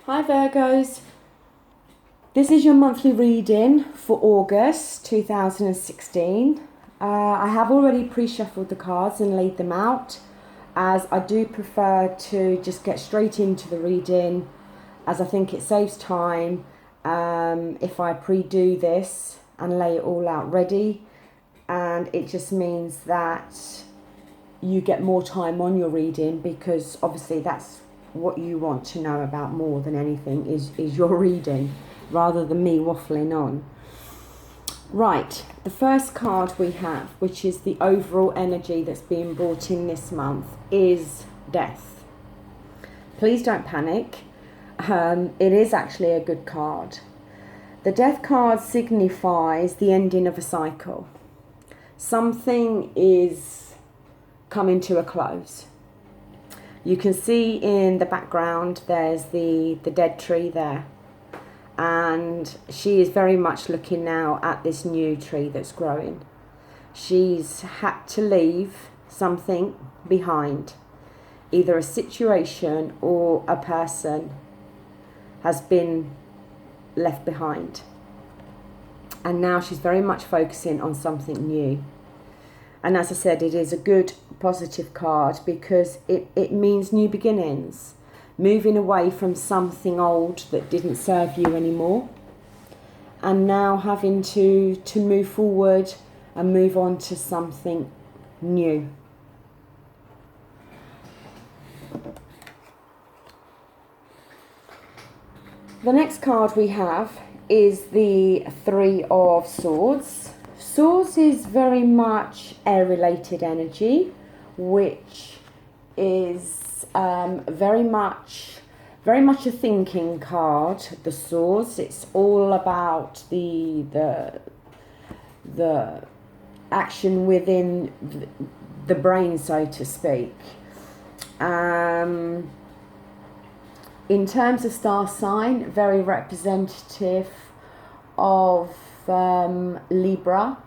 Hi Virgos, this is your monthly reading for August 2016. I have already pre-shuffled the cards and laid them out, as I do prefer to just get straight into the reading, as I think it saves time if I pre-do this and lay it all out ready, and it just means that you get more time on your reading, because obviously that's what you want to know about more than anything is your reading, rather than me waffling on. Right, the first card we have, which is the overall energy that's being brought in this month, is death. Please don't panic. It is actually a good card. The death card signifies the ending of a cycle. Something is coming to a close. You can see in the background there's the dead tree there, and she is very much looking now at this new tree that's growing. She's had to leave something behind. Either a situation or a person has been left behind, and now she's very much focusing on something new. And as I said, it is a good positive card because it means new beginnings, moving away from something old that didn't serve you anymore, and now having to move forward and move on to something new. The next card we have is the Three of Swords. Swords is very much air-related energy, which is very much a thinking card. The Swords, it's all about the action within the brain, so to speak. In terms of star sign, very representative of Libra,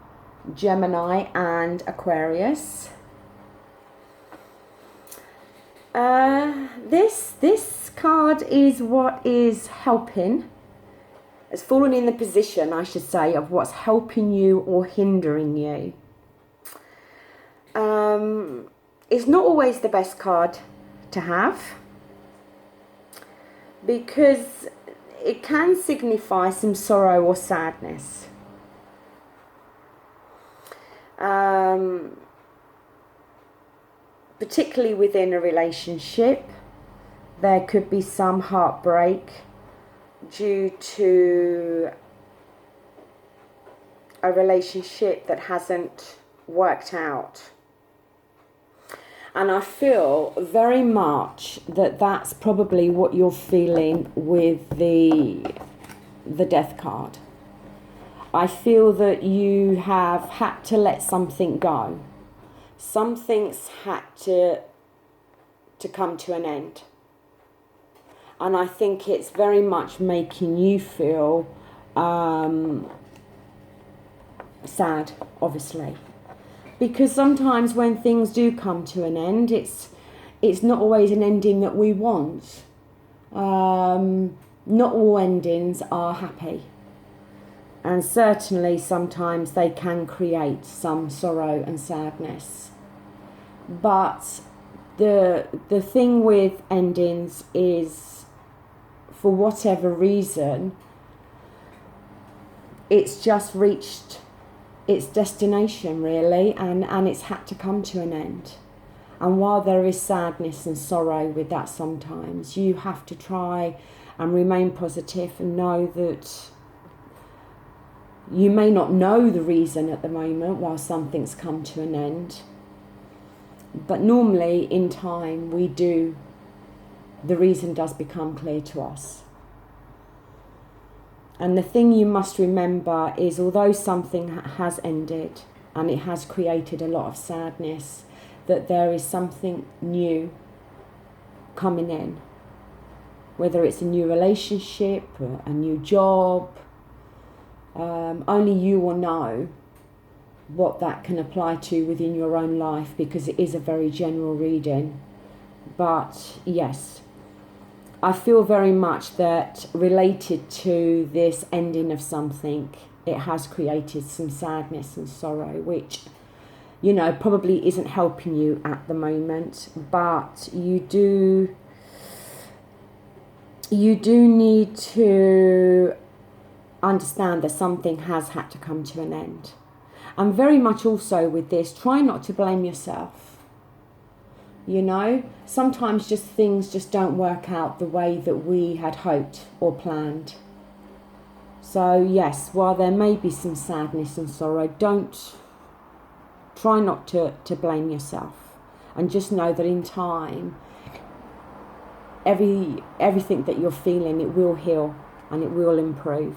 Gemini and Aquarius. This card is what is helping. It's fallen in the position, I should say, of what's helping you or hindering you. It's not always the best card to have, because it can signify some sorrow or sadness. Particularly within a relationship, there could be some heartbreak due to a relationship that hasn't worked out. And I feel very much that that's probably what you're feeling with the death card. I feel that you have had to let something go. Something's had to come to an end. And I think it's very much making you feel sad, obviously. Because sometimes when things do come to an end, it's not always an ending that we want. Not all endings are happy. And certainly sometimes they can create some sorrow and sadness. But the thing with endings is, for whatever reason, it's just reached its destination, really, and it's had to come to an end. And while there is sadness and sorrow with that sometimes, you have to try and remain positive and know that you may not know the reason at the moment while something's come to an end, but normally in time the reason does become clear to us. And the thing you must remember is, although something has ended and it has created a lot of sadness, that there is something new coming in. Whether it's a new relationship, or a new job, only you will know what that can apply to within your own life, because it is a very general reading. But yes, I feel very much that related to this ending of something, it has created some sadness and sorrow, which, you know, probably isn't helping you at the moment, but you do need to understand that something has had to come to an end. And very much also with this, try not to blame yourself. You know, sometimes just things just don't work out the way that we had hoped or planned. So yes, while there may be some sadness and sorrow, try not to blame yourself. And just know that in time, everything that you're feeling, it will heal and it will improve.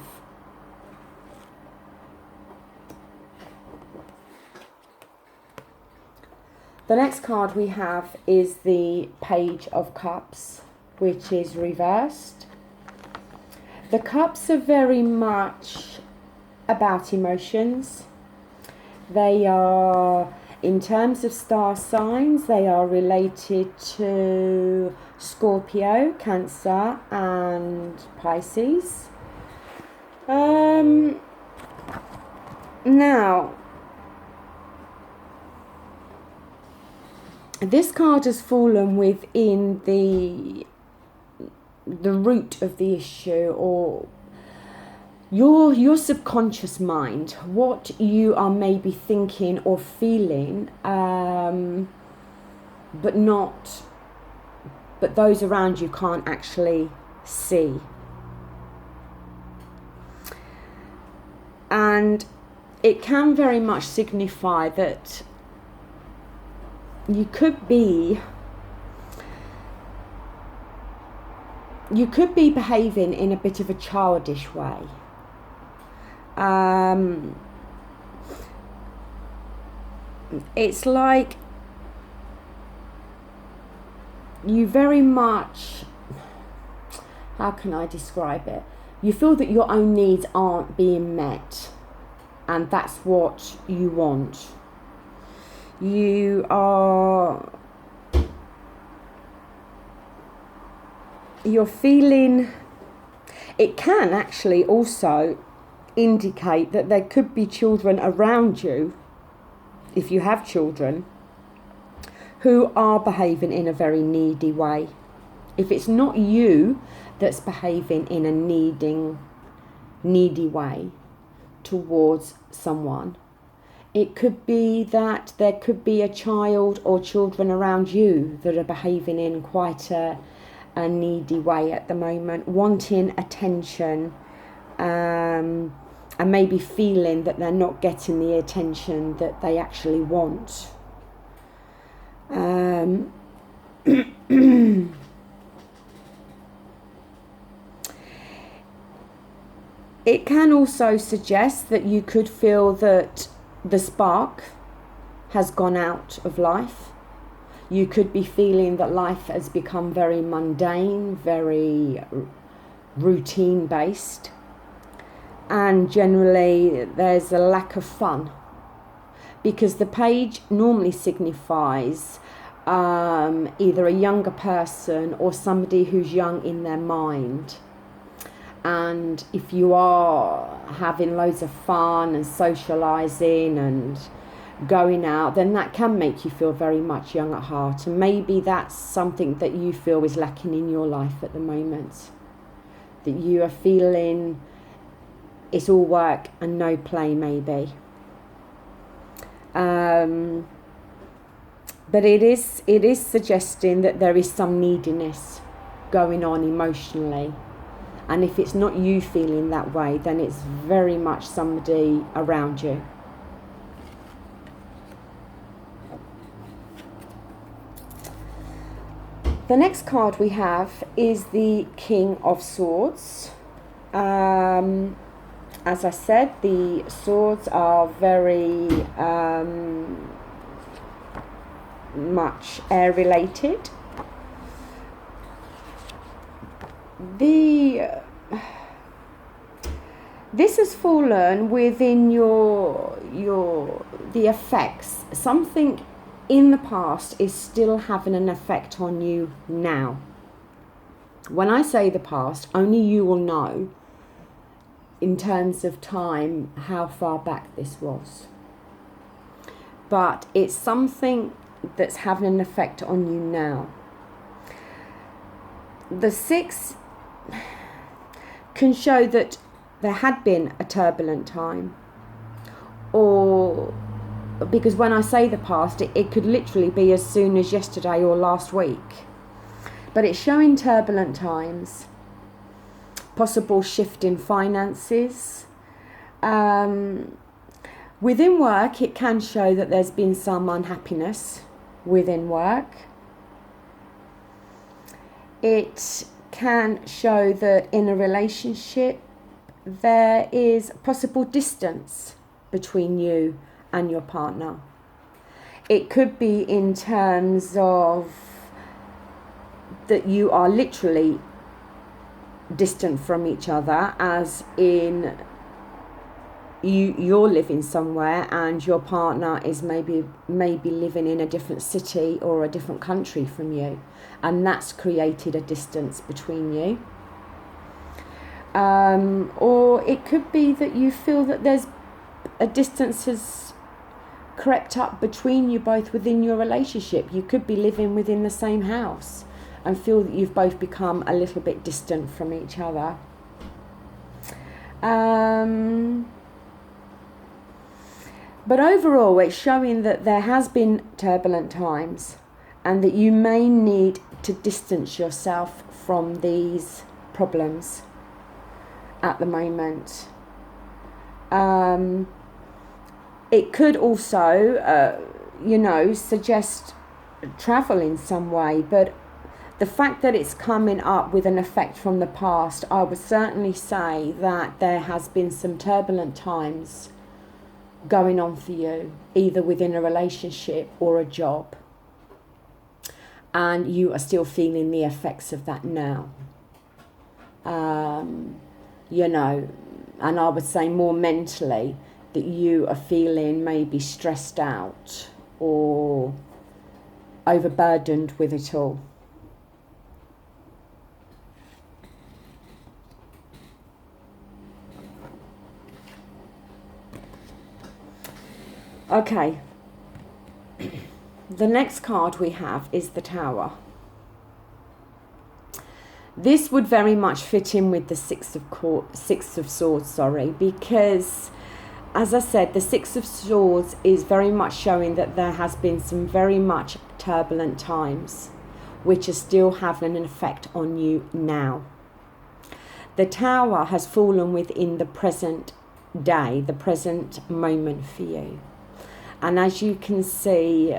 The next card we have is the Page of Cups, which is reversed. The cups are very much about emotions. They are, in terms of star signs, they are related to Scorpio, Cancer and Pisces. Now, this card has fallen within the root of the issue, or your subconscious mind, what you are maybe thinking or feeling, but those around you can't actually see. And it can very much signify that you could be behaving in a bit of a childish way. It's like you very much, how can I describe it? You feel that your own needs aren't being met, and that's what you want. You're feeling, it can actually also indicate that there could be children around you, if you have children, who are behaving in a very needy way. If it's not you that's behaving in a needy way towards someone, it could be that there could be a child or children around you that are behaving in quite a needy way at the moment, wanting attention, and maybe feeling that they're not getting the attention that they actually want. It can also suggest that you could feel that the spark has gone out of life. You could be feeling that life has become very mundane, very routine based, and generally there's a lack of fun, because the page normally signifies either a younger person or somebody who's young in their mind. And if you are having loads of fun and socialising and going out, then that can make you feel very much young at heart. And maybe that's something that you feel is lacking in your life at the moment. That you are feeling it's all work and no play, maybe. But it is suggesting that there is some neediness going on emotionally. And if it's not you feeling that way, then it's very much somebody around you. The next card we have is the King of Swords. As I said, the swords are very much air related. This has fallen within the effects. Something in the past is still having an effect on you now. When I say the past, only you will know in terms of time how far back this was. But it's something that's having an effect on you now. The 6 can show that there had been a turbulent time, or because when I say the past, it could literally be as soon as yesterday or last week. But it's showing turbulent times, possible shift in finances. Within work, it can show that there's been some unhappiness within work. It can show that in a relationship, there is possible distance between you and your partner. It could be in terms of that you are literally distant from each other, as in you're living somewhere and your partner is maybe living in a different city or a different country from you, and that's created a distance between you. Or it could be that you feel that there's a distance has crept up between you both within your relationship. You could be living within the same house and feel that you've both become a little bit distant from each other. But overall, it's showing that there has been turbulent times and that you may need to distance yourself from these problems at the moment. It could also, suggest travel in some way, but the fact that it's coming up with an effect from the past, I would certainly say that there has been some turbulent times going on for you, either within a relationship or a job, and you are still feeling the effects of that now. And I would say more mentally that you are feeling maybe stressed out or overburdened with it all. Okay, the next card we have is the Tower. This would very much fit in with the Six of Swords, because, as I said, the Six of Swords is very much showing that there has been some very much turbulent times, which are still having an effect on you now. The Tower has fallen within the present day, the present moment for you. And as you can see,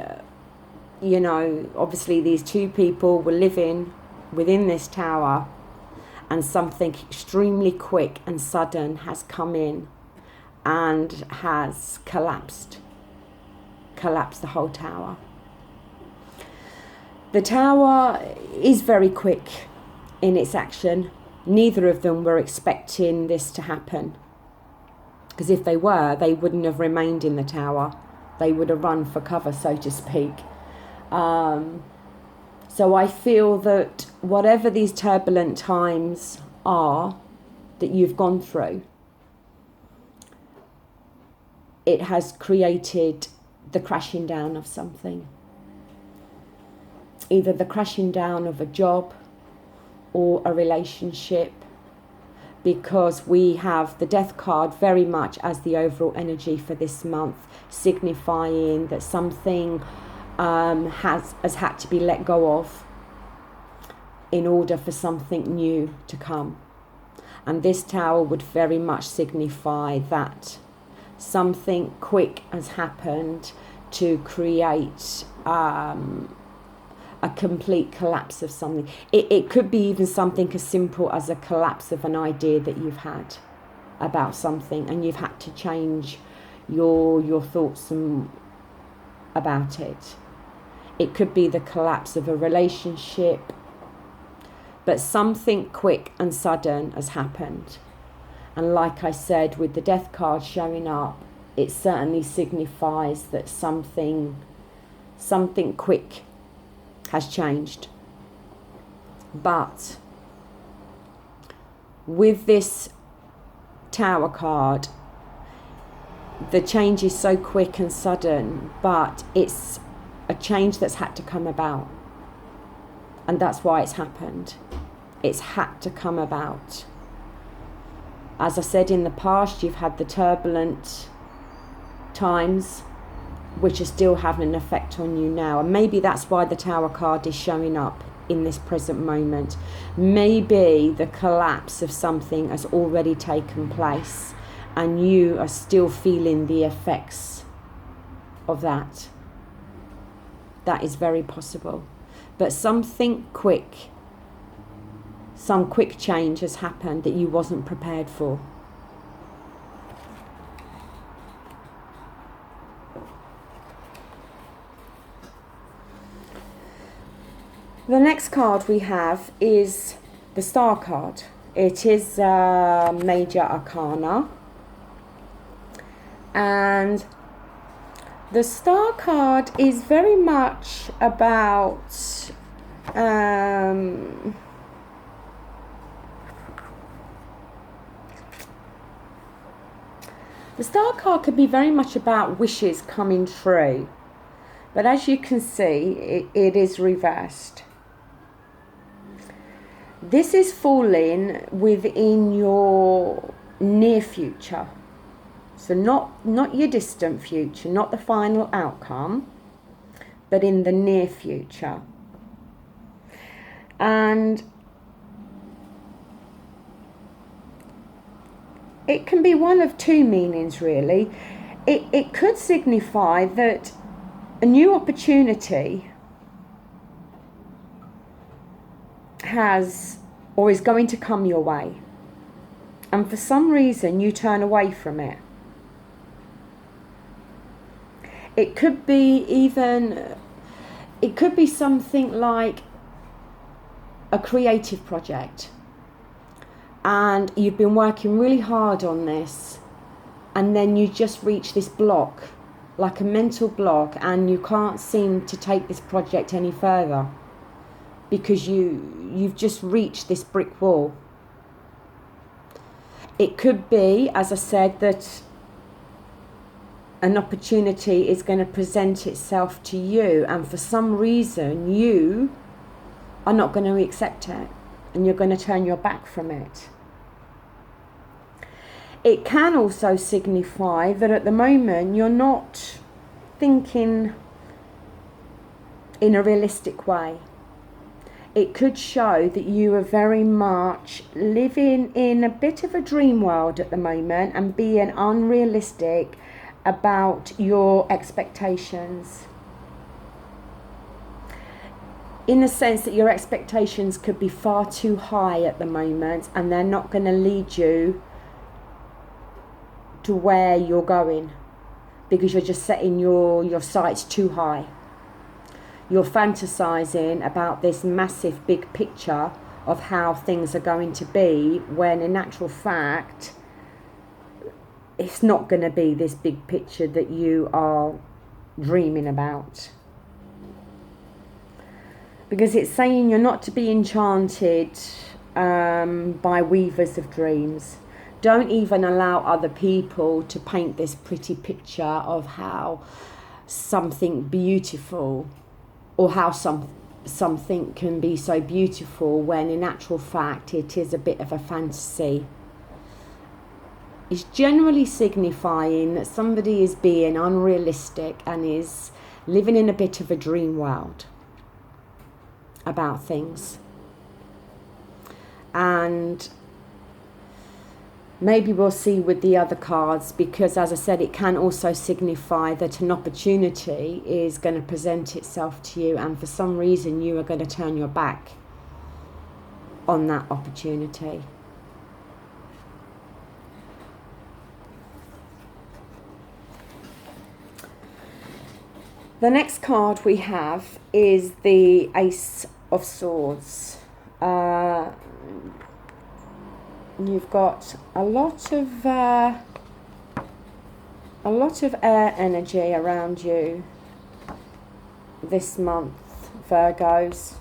obviously these two people were living within this tower, and something extremely quick and sudden has come in and has collapsed the whole tower. The tower is very quick in its action. Neither of them were expecting this to happen, because if they were, they wouldn't have remained in the tower. They would have run for cover, so to speak. So I feel that whatever these turbulent times are that you've gone through, it has created the crashing down of something. Either the crashing down of a job or a relationship, because we have the Death card very much as the overall energy for this month, signifying that something has had to be let go of in order for something new to come. And this Tower would very much signify that something quick has happened to create a complete collapse of something. It could be even something as simple as a collapse of an idea that you've had about something, and you've had to change your thoughts about it. It could be the collapse of a relationship, but something quick and sudden has happened. And like I said, with the Death card showing up, it certainly signifies that something quick has changed. But with this Tower card, the change is so quick and sudden, but it's a change that's had to come about. And that's why it's happened. It's had to come about. As I said, in the past, you've had the turbulent times, which are still having an effect on you now. And maybe that's why the Tower card is showing up in this present moment. Maybe the collapse of something has already taken place and you are still feeling the effects of that. That is very possible. But something quick, some quick change has happened that you wasn't prepared for. The next card we have is the Star card. It is Major Arcana. And the Star card is very much about the Star card could be very much about wishes coming true. But as you can see, it is reversed. This is falling within your near future. So not your distant future, not the final outcome, but in the near future. And it can be one of two meanings, really. It could signify that a new opportunity has or is going to come your way, and for some reason you turn away from it. It could be something like a creative project, and you've been working really hard on this, and then you just reach this block, like a mental block, and you can't seem to take this project any further because you've just reached this brick wall. It could be, as I said, that an opportunity is going to present itself to you, and for some reason you are not going to accept it and you're going to turn your back from it. It can also signify that at the moment you're not thinking in a realistic way. It could show that you are very much living in a bit of a dream world at the moment and being unrealistic about your expectations. In the sense that your expectations could be far too high at the moment and they're not going to lead you to where you're going because you're just setting your sights too high. You're fantasizing about this massive big picture of how things are going to be, when in actual fact it's not going to be this big picture that you are dreaming about. Because it's saying you're not to be enchanted by weavers of dreams. Don't even allow other people to paint this pretty picture of how something beautiful, or how something can be so beautiful when in actual fact it is a bit of a fantasy. It's generally signifying that somebody is being unrealistic and is living in a bit of a dream world about things. And maybe we'll see with the other cards, because as I said, it can also signify that an opportunity is going to present itself to you, and for some reason you are going to turn your back on that opportunity. The next card we have is the Ace of Swords. You've got a lot of air energy around you this month, Virgos.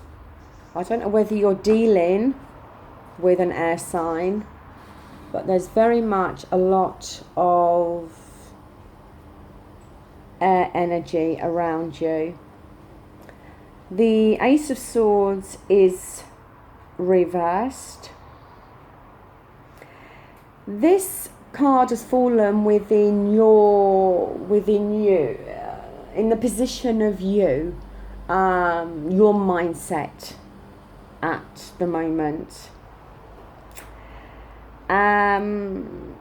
I don't know whether you're dealing with an air sign but there's very much a lot of air energy around you. The Ace of Swords is reversed. This card has fallen within you, in the position of you, your mindset at the moment. And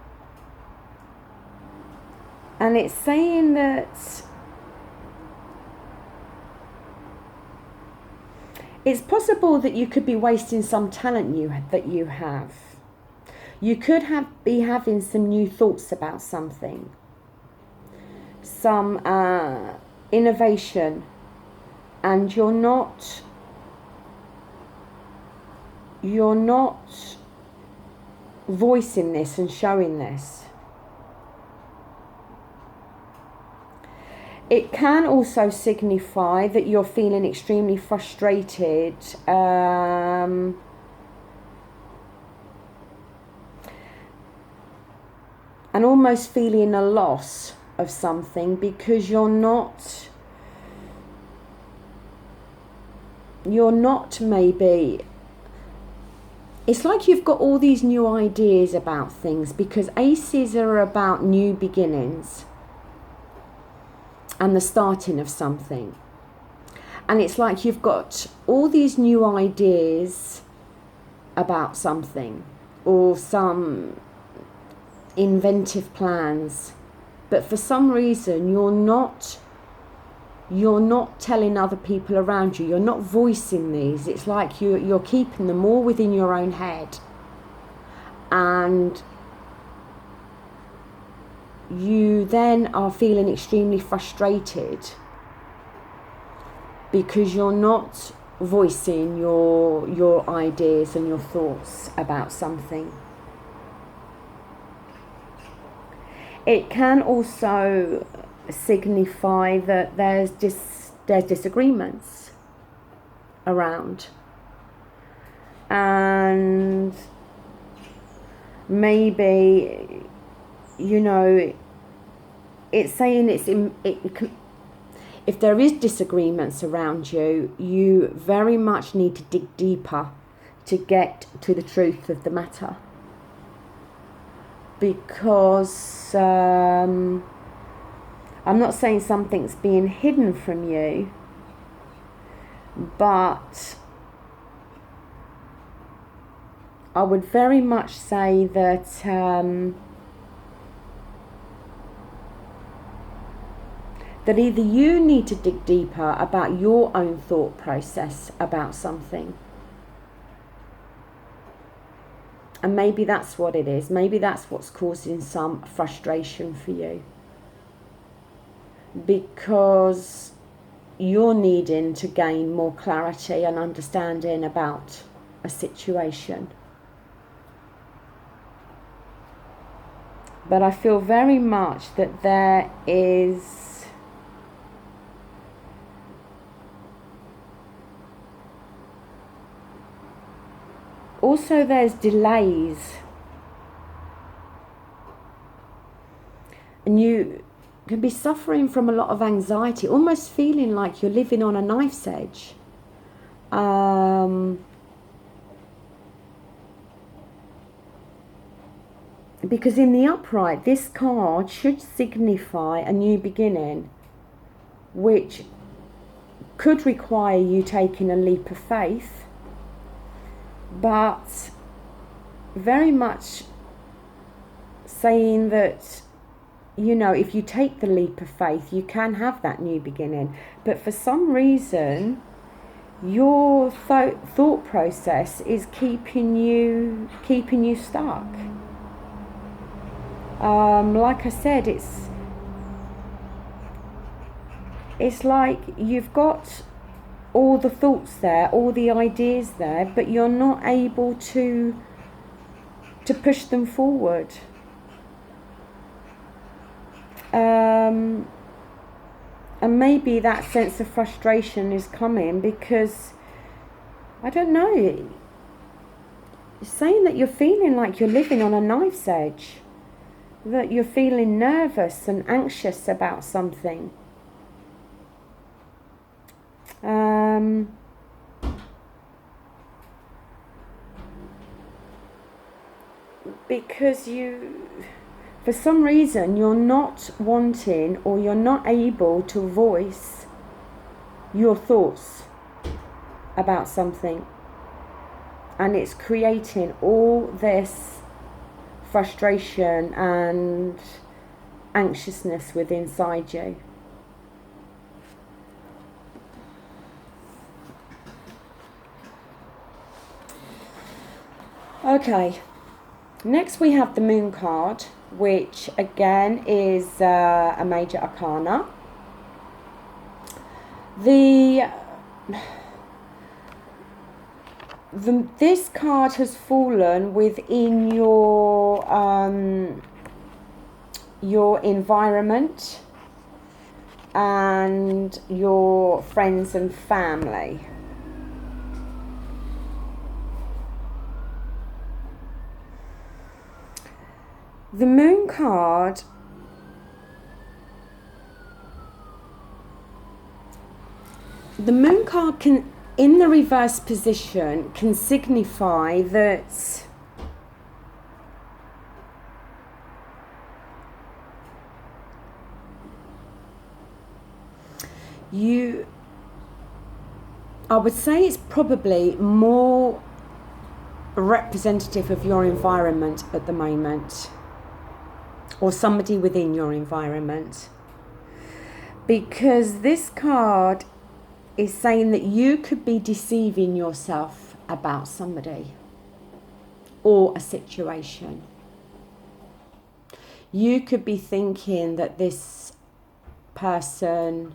it's saying that it's possible that you could be wasting some talent that you have. You could be having some new thoughts about something, some innovation, and you're not voicing this and showing this. It can also signify that you're feeling extremely frustrated, and almost feeling a loss of something because you're not maybe, it's like you've got all these new ideas about things, because aces are about new beginnings and the starting of something. And it's like you've got all these new ideas about something or some inventive plans, but for some reason you're not telling other people around you, you're not voicing these. It's like you're keeping them all within your own head, and you then are feeling extremely frustrated because you're not voicing your ideas and your thoughts about something. It can also signify that there's disagreements around, and maybe, you know, it's saying if there is disagreements around you, you very much need to dig deeper to get to the truth of the matter, because I'm not saying something's being hidden from you, but I would very much say that that either you need to dig deeper about your own thought process about something, and maybe that's what it is. Maybe that's what's causing some frustration for you, because you're needing to gain more clarity and understanding about a situation. But I feel very much that there is also there's delays, and you can be suffering from a lot of anxiety, almost feeling like you're living on a knife's edge. Because in the upright, this card should signify a new beginning, which could require you taking a leap of faith, but very much saying that, you know, if you take the leap of faith, you can have that new beginning. But for some reason, your thought process is keeping you stuck. Like I said, it's like you've got all the thoughts there, all the ideas there, but you're not able to push them forward. And maybe that sense of frustration is coming because, I don't know, saying that you're feeling like you're living on a knife's edge, that you're feeling nervous and anxious about something. Because for some reason, you're not wanting or you're not able to voice your thoughts about something. And it's creating all this frustration and anxiousness within inside you. Okay, next we have the Moon card, which again is a major arcana. This card has fallen within your environment and your friends and family. The Moon card can, in the reverse position, can signify that I would say it's probably more representative of your environment at the moment, or somebody within your environment, because this card is saying that you could be deceiving yourself about somebody or a situation. You could be thinking that this person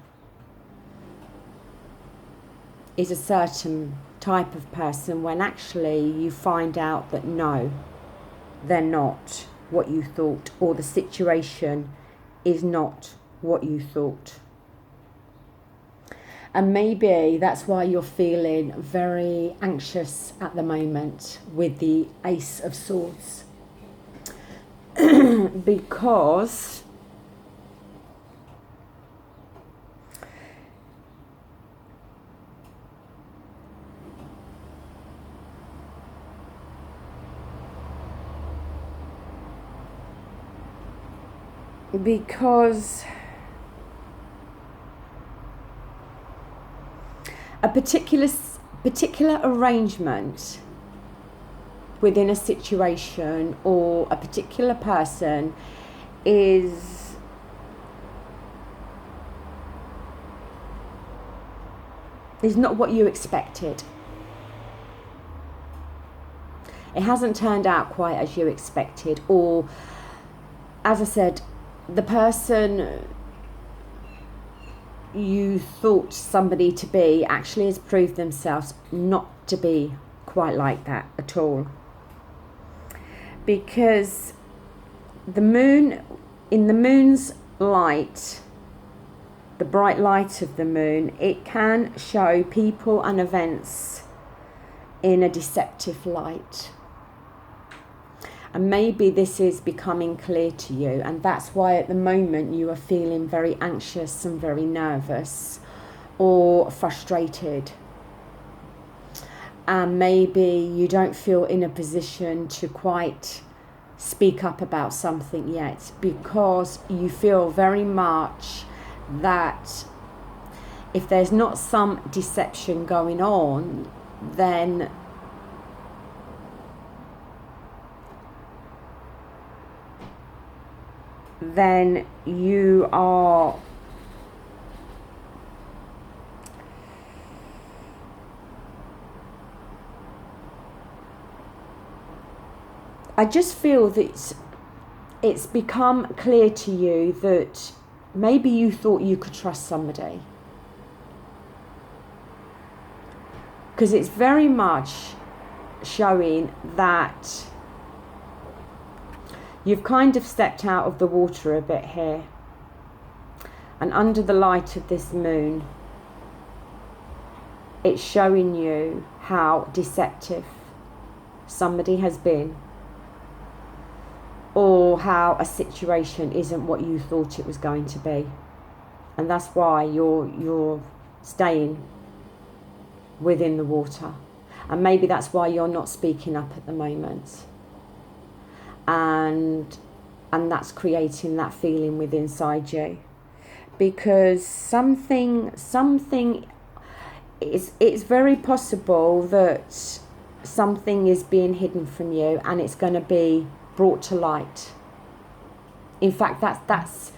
is a certain type of person when actually you find out that no, they're not what you thought, or the situation is not what you thought. And maybe that's why you're feeling very anxious at the moment with the Ace of Swords. Because a particular arrangement within a situation or a particular person is not what you expected. It hasn't turned out quite as you expected, or, as I said, the person you thought somebody to be actually has proved themselves not to be quite like that at all. Because the moon, in the moon's light, the bright light of the moon, it can show people and events in a deceptive light. And maybe this is becoming clear to you, and that's why at the moment you are feeling very anxious and very nervous or frustrated. And maybe you don't feel in a position to quite speak up about something yet, because you feel very much that if there's not some deception going on, then you are I just feel that it's become clear to you that maybe you thought you could trust somebody, because it's very much showing that you've kind of stepped out of the water a bit here, and under the light of this moon, it's showing you how deceptive somebody has been, or how a situation isn't what you thought it was going to be. And that's why you're staying within the water. And maybe that's why you're not speaking up at the moment. And that's creating that feeling within inside you. Because it's very possible that something is being hidden from you, and it's going to be brought to light. In fact, that's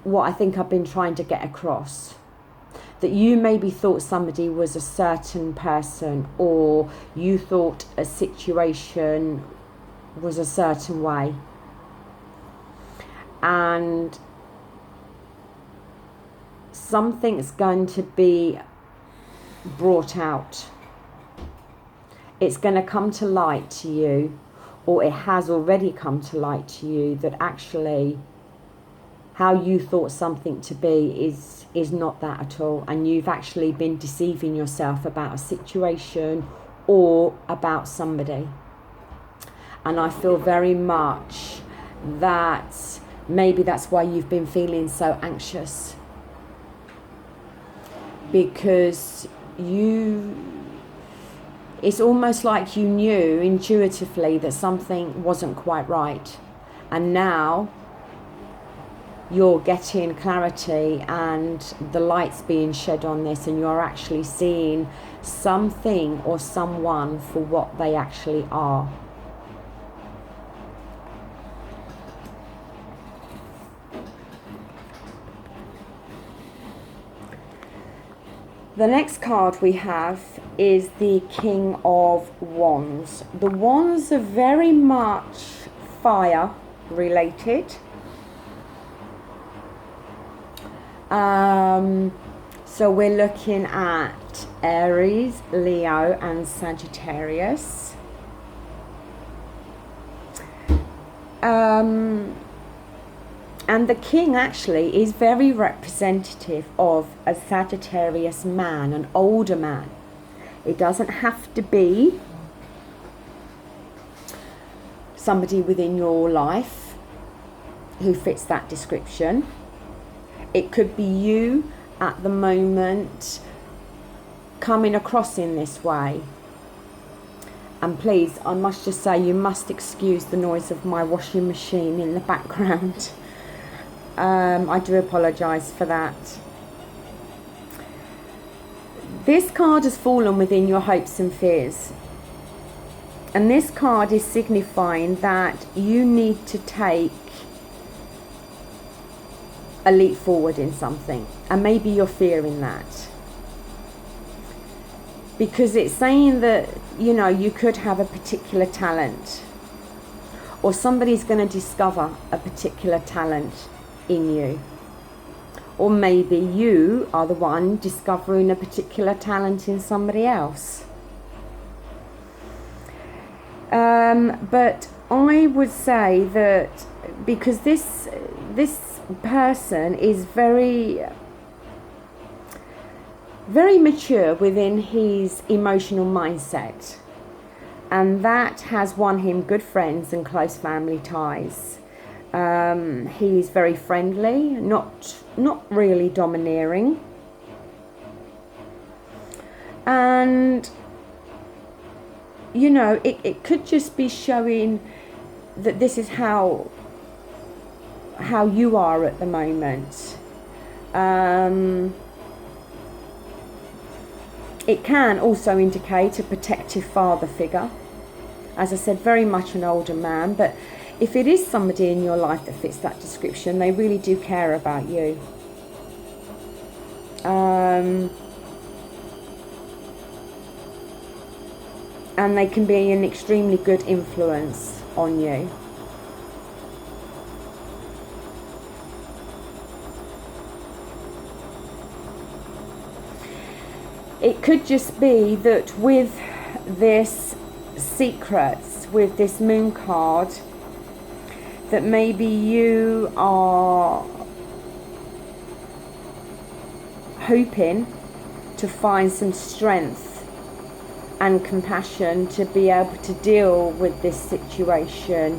what I think I've been trying to get across. That you maybe thought somebody was a certain person, or you thought a situation was a certain way. And something's going to be brought out. It's going to come to light to you, or it has already come to light to you, that actually how you thought something to be is not that at all, and you've actually been deceiving yourself about a situation or about somebody. And I feel very much that maybe that's why you've been feeling so anxious, because it's almost like you knew intuitively that something wasn't quite right, and now you're getting clarity and the light's being shed on this, and you're actually seeing something or someone for what they actually are. The next card we have is the King of Wands. The Wands are very much fire related. So we're looking at Aries, Leo and Sagittarius. And the King actually is very representative of a Sagittarius man, an older man. It doesn't have to be somebody within your life who fits that description. It could be you at the moment coming across in this way. And please, I must just say, you must excuse the noise of my washing machine in the background. I do apologise for that. This card has fallen within your hopes and fears. And this card is signifying that you need to take a leap forward in something. And maybe you're fearing that. Because it's saying that, you know, you could have a particular talent. Or somebody's going to discover a particular talent in you. Or maybe you are the one discovering a particular talent in somebody else. But I would say that because this person is very mature within his emotional mindset, and that has won him good friends and close family ties. He's very friendly, not really domineering, and you know, it could just be showing that this is how you are at the moment. It can also indicate a protective father figure. As I said, very much an older man, but if it is somebody in your life that fits that description, they really do care about you. And they can be an extremely good influence on you. It could just be that with this secrets, with this moon card, that maybe you are hoping to find some strength and compassion to be able to deal with this situation,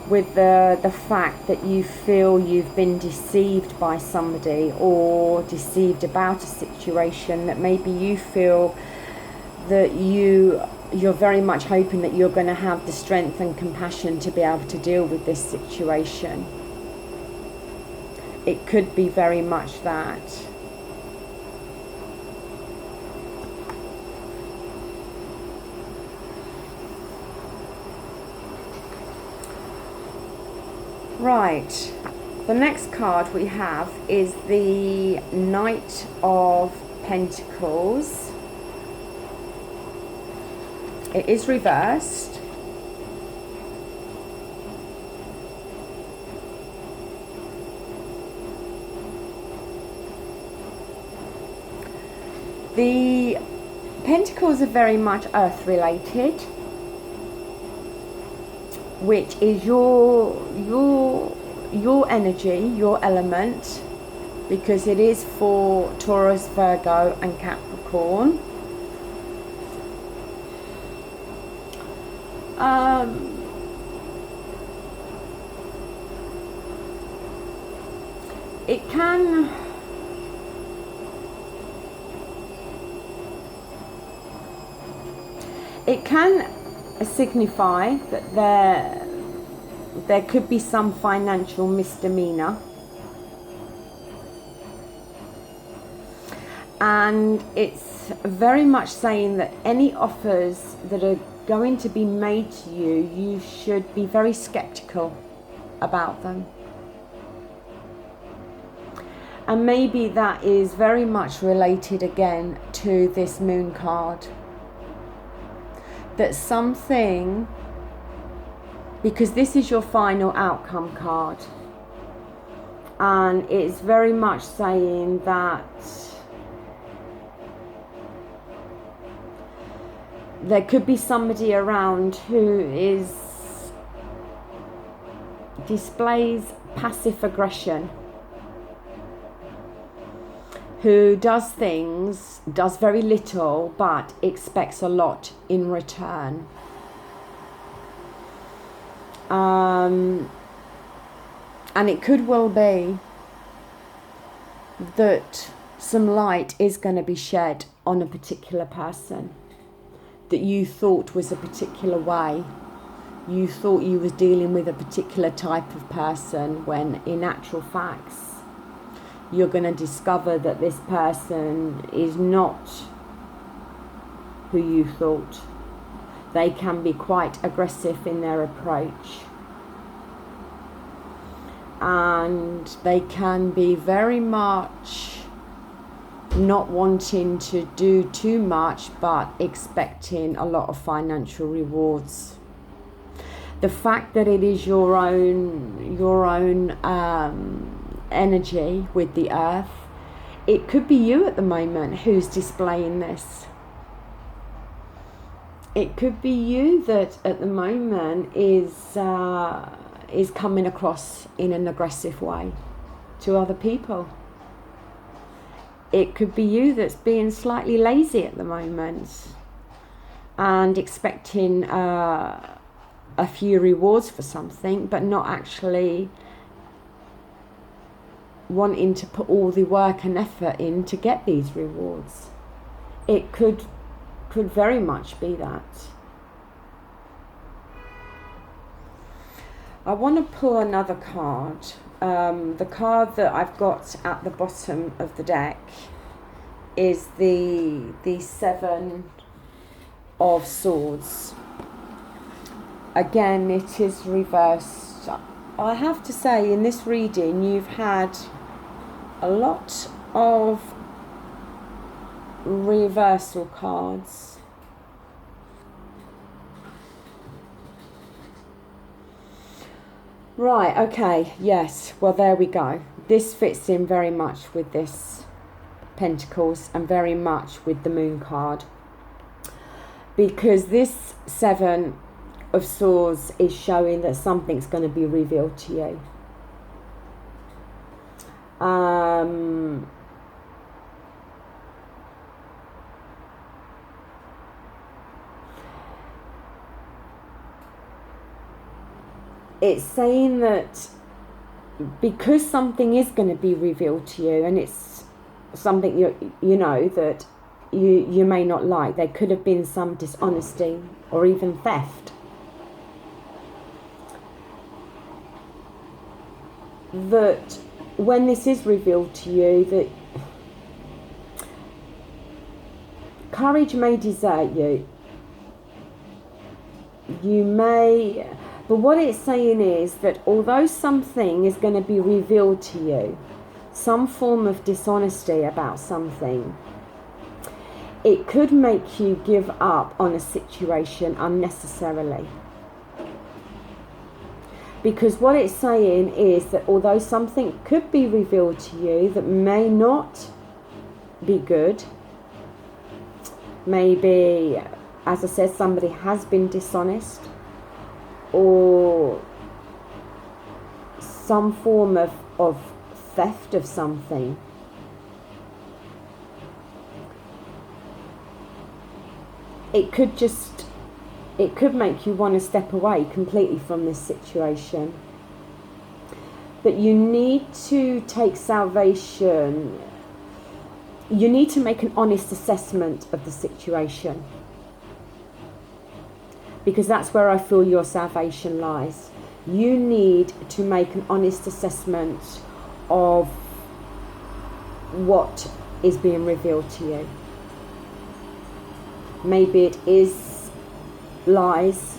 with the fact that you feel you've been deceived by somebody, or deceived about a situation that maybe you feel that you're very much hoping that you're going to have the strength and compassion to be able to deal with this situation. It could be very much that. Right, the next card we have is the Knight of Pentacles. It is reversed. The Pentacles are very much earth related, which is your energy, your element, because it is for Taurus, Virgo and Capricorn. It can signify that there could be some financial misdemeanor, and it's very much saying that any offers that are going to be made to you, you should be very skeptical about them. And maybe that is very much related again to this Moon card. That something, because this is your final outcome card, and it's very much saying that there could be somebody around who displays passive aggression, who does very little, but expects a lot in return. And it could well be that some light is going to be shed on a particular person that you thought was a particular way. You thought you was dealing with a particular type of person, when in actual facts you're going to discover that this person is not who you thought. They can be quite aggressive in their approach, and they can be very much not wanting to do too much, but expecting a lot of financial rewards. The fact that it is your own energy with the earth, it could be you at the moment who's displaying this. It could be you that at the moment is coming across in an aggressive way to other people. It could be you that's being slightly lazy at the moment and expecting a few rewards for something, but not actually wanting to put all the work and effort in to get these rewards. It could very much be that. I want to pull another card. The card that I've got at the bottom of the deck is the Seven of Swords. Again, it is reversed. I have to say, in this reading, you've had a lot of reversal cards. Right, okay, yes, well, there we go. This fits in very much with this Pentacles and very much with the Moon card, because this Seven of Swords is showing that something's going to be revealed to you. it's saying that because something is going to be revealed to you, and it's something you know that you may not like, there could have been some dishonesty or even theft. That when this is revealed to you, that courage may desert you. You may, but what it's saying is that although something is going to be revealed to you, some form of dishonesty about something, it could make you give up on a situation unnecessarily. Because what it's saying is that although something could be revealed to you that may not be good, maybe, as I said, somebody has been dishonest, or some form of theft of something, it could make you want to step away completely from this situation. But you need to take salvation. You need to make an honest assessment of the situation, because that's where I feel your salvation lies. You need to make an honest assessment of what is being revealed to you. Maybe it is lies,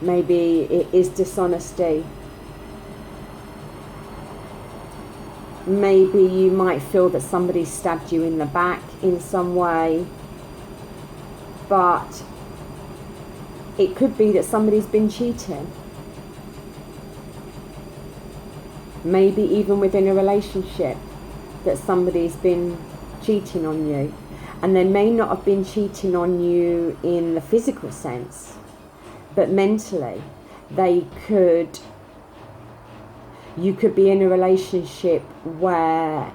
maybe it is dishonesty, maybe you might feel that somebody stabbed you in the back in some way, but it could be that somebody's been cheating, maybe even within a relationship, that somebody's been cheating on you. And they may not have been cheating on you in the physical sense, but mentally, you could be in a relationship where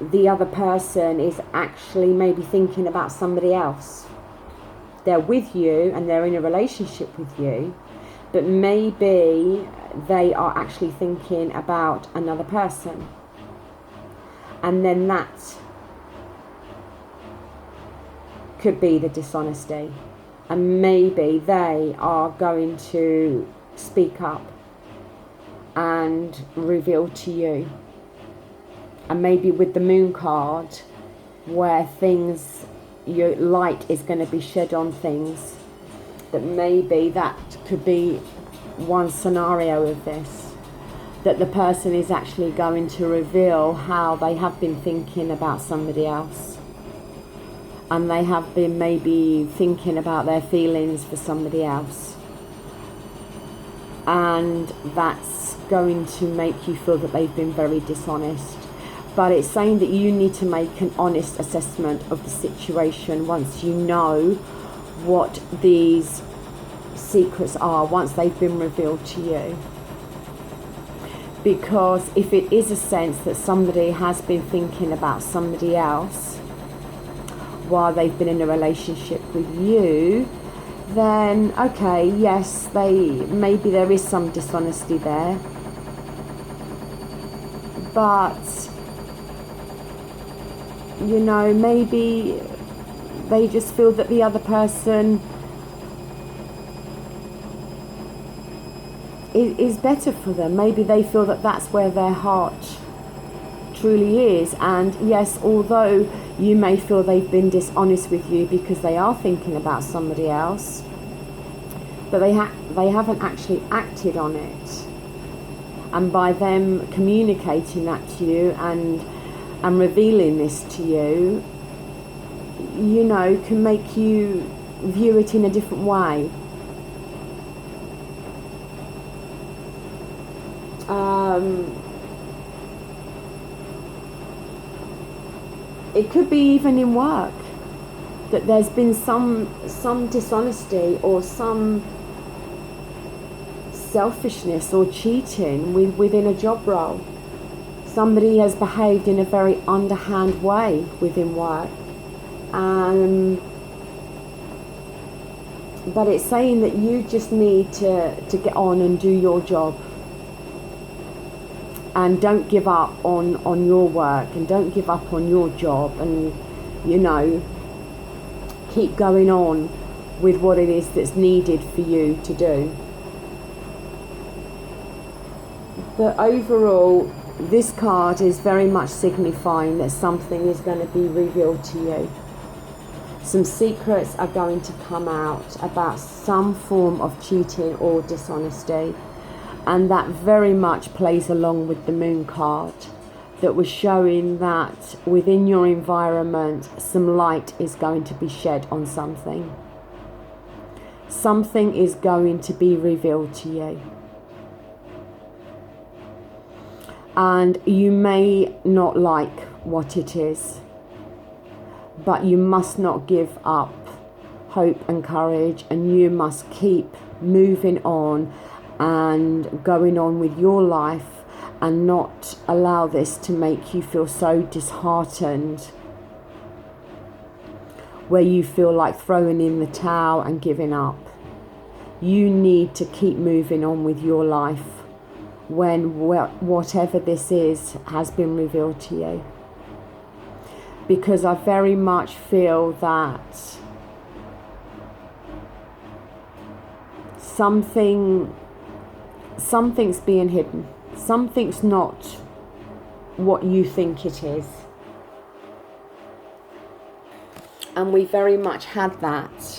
the other person is actually maybe thinking about somebody else. They're with you and they're in a relationship with you, but maybe they are actually thinking about another person. And then that could be the dishonesty, and maybe they are going to speak up and reveal to you. And maybe with the moon card, where your light is going to be shed on things, that maybe that could be one scenario of this, that the person is actually going to reveal how they have been thinking about somebody else. And they have been maybe thinking about their feelings for somebody else. And that's going to make you feel that they've been very dishonest. But it's saying that you need to make an honest assessment of the situation once you know what these secrets are, once they've been revealed to you. Because if it is a sense that somebody has been thinking about somebody else while they've been in a relationship with you, then okay, yes, maybe there is some dishonesty there, but maybe they just feel that the other person is better for them. Maybe they feel that that's where their heart truly is. And yes, although you may feel they've been dishonest with you because they are thinking about somebody else, but they haven't actually acted on it. And by them communicating that to you and revealing this to you, can make you view it in a different way. It could be even in work, that there's been some dishonesty or some selfishness or cheating within a job role. Somebody has behaved in a very underhand way within work, and But it's saying that you just need to get on and do your job. And don't give up on your work, and don't give up on your job, and, you know, keep going on with what it is that's needed for you to do. But overall, this card is very much signifying that something is going to be revealed to you. Some secrets are going to come out about some form of cheating or dishonesty. And that very much plays along with the Moon card that was showing that within your environment, some light is going to be shed on something. Something is going to be revealed to you. And you may not like what it is, but you must not give up hope and courage, and you must keep moving on and going on with your life, and not allow this to make you feel so disheartened where you feel like throwing in the towel and giving up. You need to keep moving on with your life when whatever this is has been revealed to you. Because I very much feel that something's being hidden. Something's not what you think it is. And we very much had that